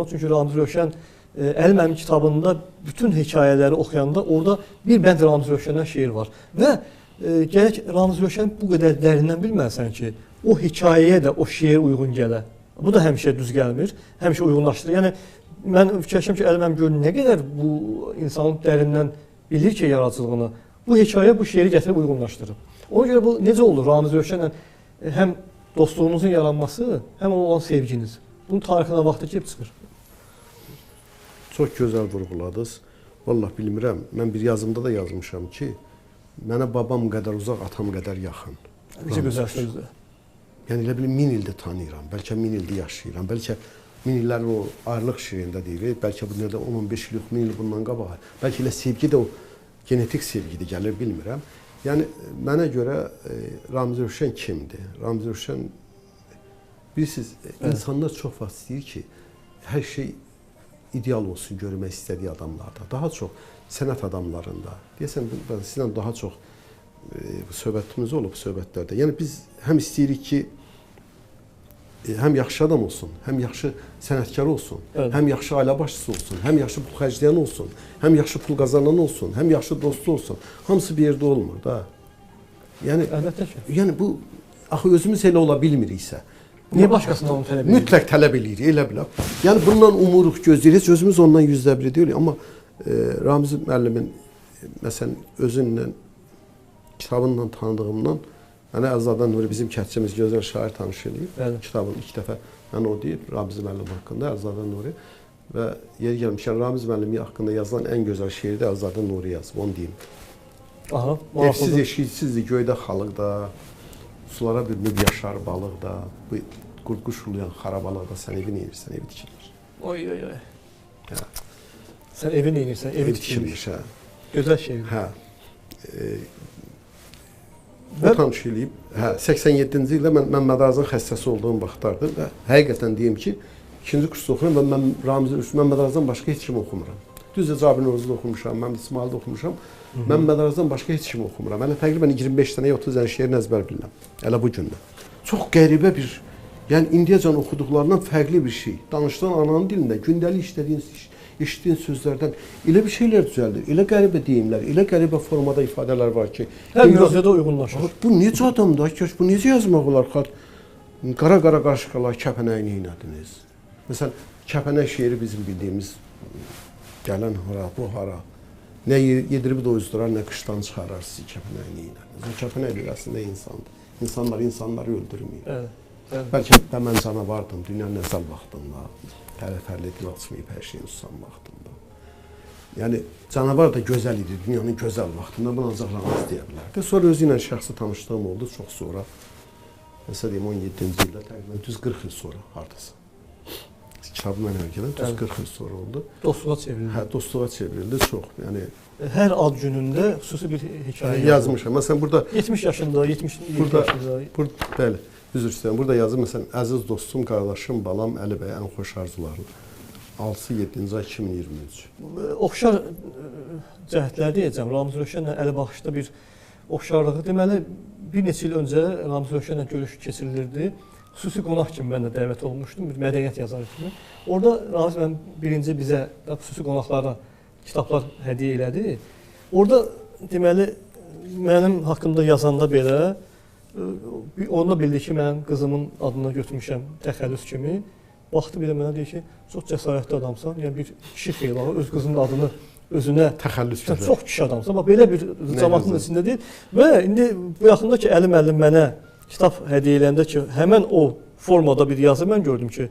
kitabına. Çünki Ramiz Rövşən Əli mənim kitabında bütün hekayələri oxuyanda orada bir bənd Ramiz Rövşəndən şeir var. Və gərək Ramiz Rövşən bu qədər dərindən bilməlisən ki, o hekayəyə də o şeir uyğun gələ. Bu da həmişə düz gəlmir, həmişə uyğunlaşdırır. Yəni, mən fikirləşirəm ki, Əli mənim görün nə qədər bu insanın dərindən bilir ki, yaradıcılığını, bu hekayə bu şeiri gətirib uyğunlaşdırır. Ona görə bu necə olur Ramiz Rövşənlə həm dostluğunuzun yaranması, həm olan sevginiz. Bunun tarixinə vaxtı ki, çıxır. Çox gözəl vurğuladınız. Vallahi bilmirəm, mən bir yazımda da yazmışam ki, mənə babam qədər uzaq, atam qədər yaxın. Necə gözəl sözdür. Yəni, elə bilim, 1000 ildir tanıyıram, bəlkə 1000 ildir yaşayıram, bəlkə 1000 illər o ayrılıq şiirində deyir, bəlkə bu nədə 10-15 illik, 1000 il bundan qabağa, bəlkə elə sevgi də o genetik sevgidir, gəlir, bilmirəm. Yəni, mənə görə Ramiz Rövşən kimdir? Ramiz Rövşən, bilirsiniz, insanlar çox vaxt istəyir ki, hər şey ideal olsun, görmək istədiyi adamlarda, daha çox sənət adamlarında. Deyəsən, ben sizlə daha çox söhbətimiz olub, söhbətlərdə. Yəni, biz həm istəyirik ki, həm yaxşı adam olsun, həm yaxşı sənətkar olsun, həm yaxşı ailə başçısı olsun, həm yaxşı pul xərcləyən olsun, həm yaxşı pul qazanan olsun, həm yaxşı dostu olsun. Hamısı bir yerdə olmur da. Yəni, bu, axı özümüz elə ola bilmiriksə, niyə başqasından onu tələb edirik? Mütləq tələb edirik, elə biləm. Yəni, bundan umuruq, gözləyirik, özümüz ondan %1 deyirik. Amma Ramiz müəllimin, məsələn, özünlə, kitabından tanıdığımdan, mənə Əlizadə Nuri, bizim kətçimiz gözəl şair tanış edib. Kitabın ilk dəfə mən o deyib, Ramiz müəllim haqqında, Əlizadə Nuri. Və yeri gəlmişkən, Ramiz müəllimi haqqında yazılan ən gözəl şeiri də Əlizadə Nuri yazıb, onu deyim. Evsiz, eşiksizdir, göydə xalıq da, sulara bürünüb yaşar balıq da, bu qurd-quş ulayan xarabalıqda sən evi neyirsən, evi tikilir. Oy, oy, oy. Sən evi neyirsən, evi tikilir. Gözəl şeydir. Hə. Bu tanış eləyib, 87-ci ildə mən Məmməd Arazın xəstəsi olduğum vaxtlardır və həqiqətən deyim ki, 2-ci kursu oxuyuram və mən Məmməd Arazdan başqa heç kimi oxumuram. Düzdür, Cabir Novruzda oxumuşam, Məmməd İsmaildə oxumuşam. Məmməd Arazdan başqa heç kimi oxumuram. Hələ təqribən 25 dənə, 30 dənə şeirin əzbər bilirəm. Hələ bu gündə. Çox qəribə bir, yəni indiyəcən oxuduqlarından fərqli bir şey. Danışılan ananın dilində, gündəlik eşitdiyin sözlərdən elə bir şeylər düzəldir. Elə qəribə deyimlər, elə qəribə formada ifadələr var ki. Hər mövzuda uyğunlaşır. Bu necə adamdır? Bu necə yazmaq olar? Qara-qara qarışqalar, kəpənəyi neynədiniz? Məsələn, kəpənək şeiri bizim bildiyimiz gələn hara, bu hara. Nə yedirib də uyuzdurar, nə qışdan çıxarar sizi kəpənəyi neynədiniz? O kəpənək əslində insandır. İnsanlar insanları öldürməyir. Bəlkə də mən canavardım, dünyanın əzəl vaxtında. Fərli dil açmayıb hər şeyin susan vaxtında. Yəni, canavar da gözəl idi, dünyanın gözəl vaxtında. Bunu ancaq Ramiz deyə bilərdi. Sonra özü ilə şəxsi tanışdığım oldu, çox sonra. Məsələn, deyim, 17-ci ildə təqribən düz 40 il sonra hardasa. Kitabı mənə gələn düz 40 il sonra oldu. Dostluğa çevrildi. Hə, dostluğa çevrildi, çox. Yəni, hər ad günündə xüsusi bir hekayə yazmışam. Məsələn, burada 70 yaşında, 77 yaşında. Bəli. Üzr istəyirəm. Burada yazır, məsələn, əziz dostum, qardaşım, balam, Əli bəy, ən xoş arzularla. 6-7-ci ay 2023. Oxşar cəhətlər deyəcəm. Ramiz Rövşənlə Əli baxışda bir oxşarlığı. Deməli, bir neçə il öncə Ramiz Rövşənlə görüş keçirilirdi. Xüsusi qonaq kimi mən də dəvət olmuşdum, bir mədəniyyət yazarı kimi. Orada Ramiz mənim birinci bizə xüsusi qonaqlara kitablar hədiyyə elədi. Orada deməli, mənim haqqımda yazanda belə, onda bildi ki, mən qızımın adını götürmüşəm təxəllüs kimi. Baxdı belə mənə deyir ki, çox cəsarətli adamsan, yəni bir kişi xeylağı öz qızının adını özünə təxəllüs götürür. Çox kişi adamsan, bax belə bir cəmaatın içində deyil. Və indi bu yaxında ki, Əli müəllim mənə kitab hədiyyə eləndə ki, həmən o formada bir yazı mən gördüm ki,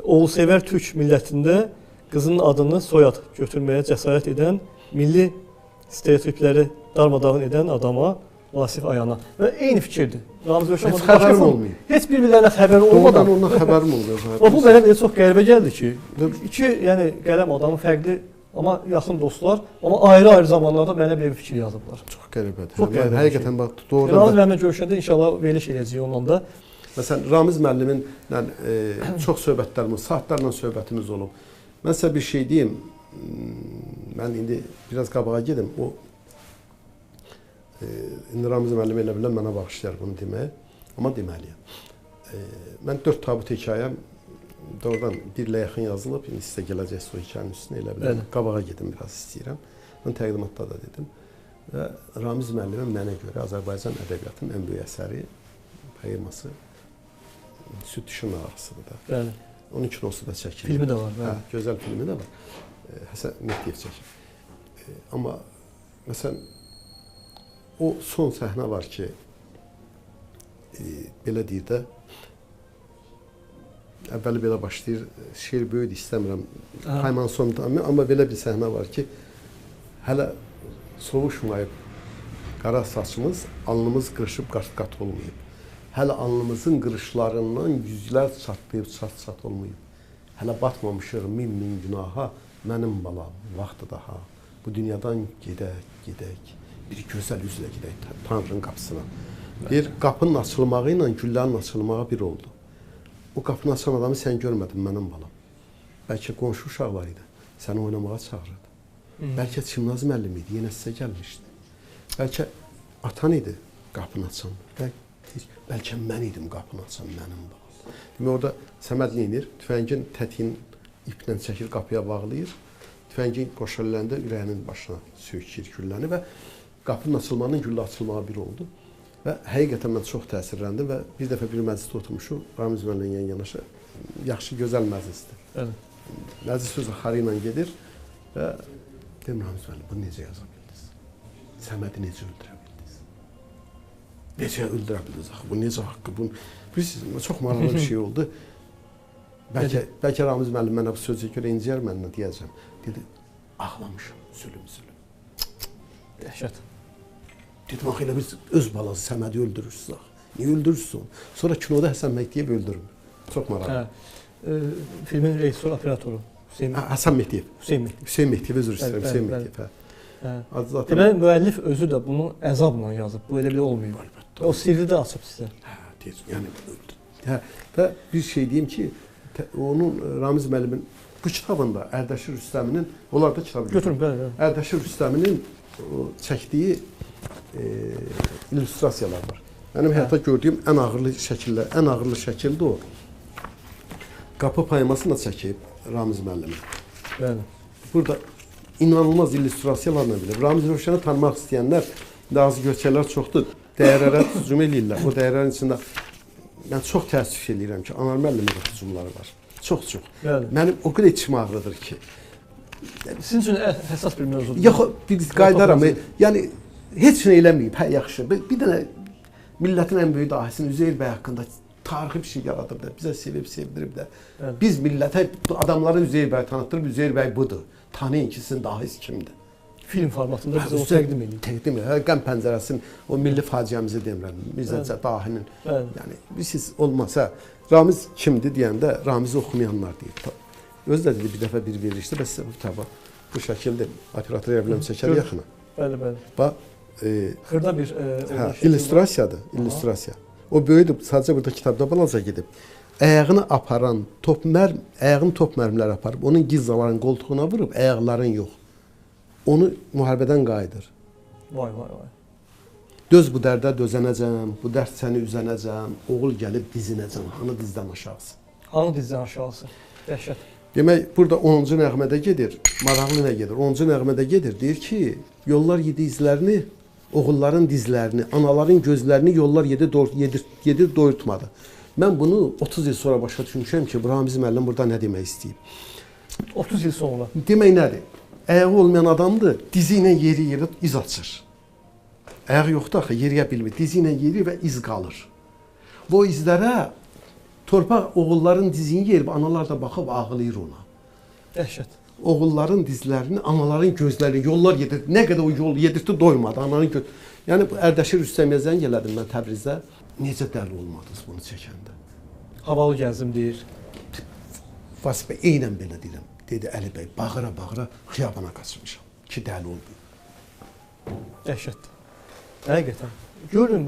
Oğulsevər Türk millətində qızının adını soyad götürməyə cəsarət edən, milli stereotipləri darmadağın edən adama Vasif Ayana. Və eyni fikirdir. Ramiz Rövşən heç xəbərim olmayıb. Heç bir-birlərinə xəbər olmadan. Ondan xəbərim olmuyor. Bu mənə belə çox qəribə gəldi ki, iki yəni qələm adamı fərqli, amma yaxın dostlar, amma ayrı-ayrı zamanlarda mənə belə bir fikir yazıblar. Çox qəribədir. Çox qəribədir. Həqiqətən bax, doğrudan. Ramiz müəllimlə görüşəndə inşallah veriliş edəcəyik onunla da. Məsələn, Ramiz müəlliminlə çox söhbətlərimiz, saatlarla söhbətimiz olub. Mən sizə bir şey deyim, mən indi biraz qabağa gedim. İndi Ramiz müəllim elə biləm mənə bağışlayar bunu deməyə, amma deməliyəm. Mən 4 tabut hekayəm Doğrudan birlə yaxın yazılıb, indi sizə gələcək o hekayənin üstünə elə bilir. Qabağa gedim, biraz istəyirəm. Mən təqdimatda da dedim. Və Ramiz müəllimin mənə görə Azərbaycan ədəbiyyatının ən böyük əsəri, poeması Süd düşün ağrısıdır da. Bəli. Onun kinosu da çəkilir. Filmi də var. Hə, gözəl filmi də var. Həsən Mehdiyev çəkir. Amma məsələn o son səhnə var ki, belə deyir də, əvvəli belə başlayır, şeir böyüdür, istəmirəm, Payman sonunda, amma belə bir səhnə var ki, hələ soğuşmayıb qara saçımız, alnımız qırışıb qat-qat olmayıb. Hələ alnımızın qırışlarından yüzlər çatlayıb çat-çat olmayıb. Hələ batmamışıq min günaha, mənim balam, vaxtı daha. Bu dünyadan gedək, bir gözəl üzlə gedək Tanrının qapısına. Bir qapının açılmağı ilə güllərin açılmağı bir oldu. O qapını açan adamı sən görmədin, mənim balam. Bəlkə qonşu uşaqlar idi, səni oynamağa çağırırdı. Bəlkə Çimnaz müəllim idi, yenə sizə gəlmişdi. Bəlkə atan idi qapını açan. Bəlkə mən idim qapını açan, mənim balam. Demək, orada Səməd neyinir? Tüfəngin tətiyin iplə çəkir, qapıya bağlayır. Tüfəngin qoşulanda ürəyinin başına söykür gülləni və qapının açılmağının güllə açılmağı bir oldu. Və həqiqətən mən çox təsirləndim və bir dəfə bir məclisdə oturmuşuq, Ramiz müəllimlə yanaşı. Yaxşı, gözəl məclisdir. Məclis sözü xarı ilə gedir və deyim, Ramiz müəllim, bunu necə yaza bildiniz? Səmədi necə öldürə bildiniz? Necə öldürə bildiniz? Bu necə haqqı? Bilirsiniz, çox maraqlı bir şey oldu. Bəlkə Ramiz müəllim mənə bu sözü görə inciyər mənlə deyəcəm. Dedi, ağlamışam, zülüm. Dəhşət. Dedim, axı elə biz öz balası Səmədi öldürürsünüz axı. Niyə öldürürsünüz onu? Sonra kinoda Həsən Mehdiyev öldürmür. Çox maraqlı. Filmin rejissor operatoru Həsən Mehdiyev. Hüseyn Mehdiyev, özür istəyirəm, Hüseyn Mehdiyev. Deməli, müəllif özü də bunu əzabla yazıb. Bu elə bir olmayıb. O sirri də açıb sizə. Deyir, yəni və bir şey deyim ki, onun Ramiz müəllimin bu kitabında Ərdəşir Rüstəminin, onlar da kitabı götürün, bəli. Ərdəşir Rüstəminin çəkdiyi illüstrasiyalar var. Mənim həyatda gördüyüm ən ağırlı şəkildə o. Qapı poemasını da çəkib Ramiz müəllimin. Bəli. Burada inanılmaz illüstrasiyalarla bilir. Ramiz Rövşəni tanımaq istəyənlər, bazı görkələr çoxdur, dəyərlərə hücum edirlər. O dəyərlərin içində mən çox təəssüf edirəm ki, Anar müəllimin də hücumları var. Çox. Mənim o qədər içim ağrıdır ki. Sizin üçün həssas bir mövzudur. Yox, biz qaydaram. Yəni heç nə eləməyib, hə yaxşı. Bir dənə millətin ən böyük dahisinin Üzeyir bəy haqqında tarixi bir şey yaradıb da, bizə sevdirib də. Biz millətə adamları Üzeyir bəy tanıtdırıb, Üzeyir bəy budur. Tanıyın ki, sizin dahis kimdir. Film formatında bizə onu təqdim edin. Təqdim edin. Qəm pəncərəsinin o milli faciəmizi demirəm. Mirzə Dahinin. Yəni siz olmasa Ramiz kimdir deyəndə Ramizi oxumayanlar deyir. Özü də dedi bir dəfə bir verilişdə bəs bu kitaba bu şəkildə operator yabiləm çəkər yaxına. Bəli. Bax, xırda bir illüstrasiyadır, illüstrasiya. O böyüdür, sadəcə burada kitabda balaca gedib. Ayağını aparan ayağını top mərmiləri aparıb onun gizzaların qoltuğuna vurub, ayaqların yox. Onu müharibədən qayıdır. Vay. Döz bu dərdə dözənəcəm, bu dərd səni üzənəcəm, oğul gəlib dizinəcəm, hanı dizdən aşağısı. Hanı dizdən aşağısı? Dəhşət. Demək, burada 10-cu nəğmədə gedir, maraqlı nə gedir? 10-cu nəğmədə gedir, deyir ki, yollar yedi izlərini, oğulların dizlərini, anaların gözlərini yollar yedi doyurtmadı. Mən bunu 30 il sonra başa düşmüşəm ki, Ramiz müəllim burada nə demək istəyib? 30 il sonra. Demək nədir? Ayağı olmayan adamdır, dizi ilə yeri iz açır. Ayağı yoxdur axı, yeriyə bilmir. Dizi ilə yeri və iz qalır. Bu izlərə torpaq oğulların dizini yerib, analar da baxıb ağlayır ona. Dəhşət. Oğulların dizlərini, anaların gözlərini, yollar yedir. Nə qədər o yol yedirdi, doymadı. Ananın yəni, Ərdəşir Rüstəmiyə zəng elədim mən Təbrizdə. Necə dəli olmadınız bunu çəkəndə? Havalı gəzdim deyir. Vasif bəy, eynən belə deyirəm. Dedi Əli bəy, bağıra xiyabana qaçmışam ki, dəli olmayım. Dəhşət. Həqiqətən. Görün,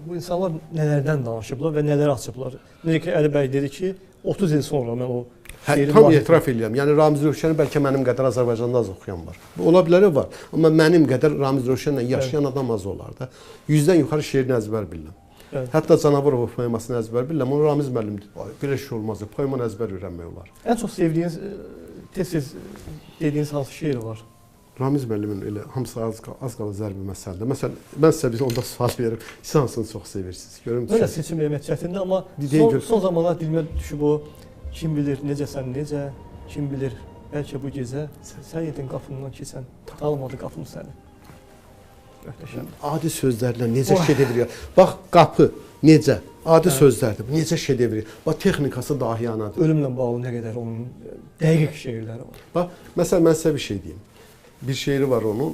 bu insanlar nələrdən danışıblar və nələr açıblar. Necə ki, Əli bəy dedi ki, 30 il sonra mən o şeirin tam etiraf edirəm. Yəni Ramiz Rövşəni bəlkə mənim qədər Azərbaycanda az oxuyan var. Ola biləri var. Amma mənim qədər Ramiz Rövşənlə yaşayan adam az olar da. 100-dən yuxarı şeirini əzbər bilirəm. Bəli. Hətta Canavarov poemasını əzbər bilirəm. Onu Ramiz müəllim dedi. Belə şey olmaz. Poemanı əzbər öyrənmək olar. Ən çox sevdiyiniz, tez-tez dediyiniz hansı şeir var? Ramiz müəllimin elə hamısı az qala zərbi məsələdir. Məsələn, mən sizə bir onda sual verirəm. Siz hansını çox sevirsiniz? Görüm. Belə seçim eləmək çətindir, amma son zamanlar dilimə düşüb o kim bilir necəsən necə, kim bilir bəlkə bu gecə sən yedin qapımdan keçən, almadı qapım səni. Möhtəşəm. Adi sözlərlə necə şedevr. Bax, qapı necə? Adi sözlərdir. Necə şedevr. Bax, texnikası dahiyanadır. Ölümlə bağlı nə qədər onun dəqiq şeirləri var. Bax, məsələn, mən sizə bir şey deyim. Bir şeiri var onun,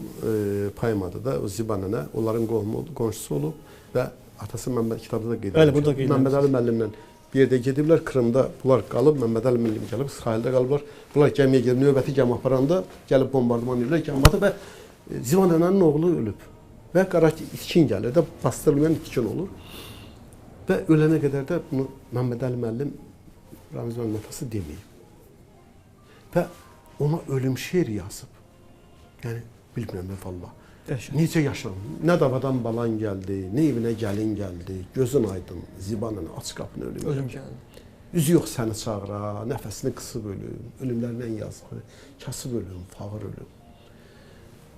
poemada da, o Ziba nənə, onların qonşusu olub və atası Məmməd kitabda da qeyd Bəli, burada qeyd Məmməd Əli müəllimlə bir yerdə gediblər, Krımda bunlar qalıb, Məmməd Əli müəllim gəlib, İsraildə qalıblar. Bunlar gəmiyə gəlib, növbəti gəmi aparanda gəlib bombardıman edirlər, gəmi batıb və Ziba nənənin oğlu ölüb. Və qara itkin gəlir də, bastırılmayan itkin olur. Və ölənə qədər də bunu Məmməd Əli müəllim, Ramiz müəllim atası deməyib. Və ona ölüm şeir yazıb. Yəni, bilmirəm mən valla. Necə yaşam? Nə davadan balan gəldi, nə evinə gəlin gəldi, gözün aydın, Zibanın aç qapını ölüm gəldi. Üzü yox səni çağıra, nəfəsini qısıb ölüm, ölümlərlə yazığı, kasıb ölüm, fağır ölüm.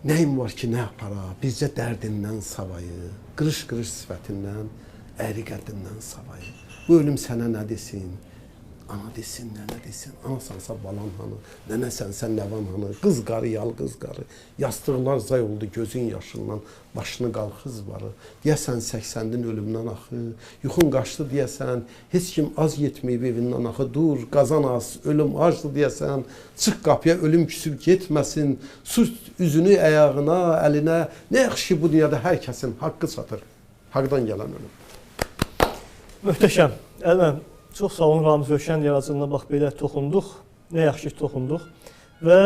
Nəyim var ki, nə apara, bizcə dərdindən savayı, qırış-qırış sifətindən, əyri qəddindən savayı. Bu ölüm sənə nə desin? Ana desin, nənə desin, anasansa balan hanı, nənəsənsə nəvan hanı, qız qarı, yalqız qarı, yastıqlar zay oldu gözün yaşından, başını qalxız varı, deyəsən 80-din ölümdən axı, yuxun qaçdı deyəsən, heç kim az yetməyib evindən axı, dur, qazan az, ölüm acdı deyəsən, çıx qapıya ölüm küsüb getməsin, sür üzünü əyağına, əlinə, nə yaxşı ki bu dünyada hər kəsin haqqı çatır, haqdan gələn ölüm. Möhtəşəm, Əlməm. Çox sağ olun, Ramiz Rövşən yaradıcılığına bax belə toxunduq. Nə yaxşı ki toxunduq. Və